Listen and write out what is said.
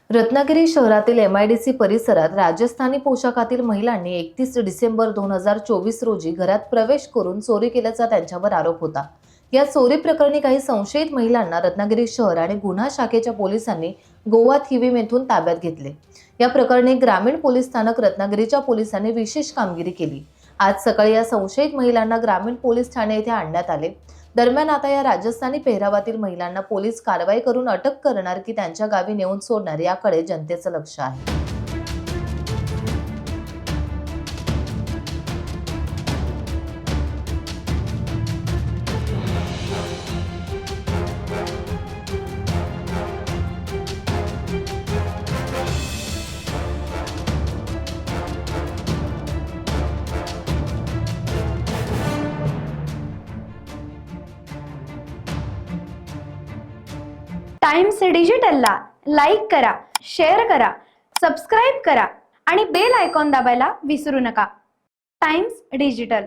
रत्नागिरी शहरातील MIDC परिसरात राजस्थानी पोशाखातील महिलांनी 31 डिसेंबर 2024 रोजी घरात प्रवेश करून चोरी केल्याचा त्यांच्यावर आरोप होता। या चोरी प्रकरणी काही संशयित महिलांना रत्नागिरी शहर आणि गुन्हा शाखेच्या पोलिसांनी गोवा थिवीम येथून ताब्यात घेतले। या प्रकरणी ग्रामीण पोलीस स्थानक रत्नागिरीच्या पोलिसांनी विशेष कामगिरी केली। आज सकाळी या संशयित महिलांना ग्रामीण पोलीस ठाणे येथे आणण्यात आले। दरम्यान आता या राजस्थानी पेहरावातील महिलांना पोलीस कारवाई करून अटक करणार की त्यांच्या गावी नेऊन सोडणार याकडे जनतेचं लक्ष आहे। टाइम्स डिजिटलला लाईक करा, शेअर करा, सबस्क्राईब करा आणि बेल आयकॉन दाबायला विसरू नका। Times digital.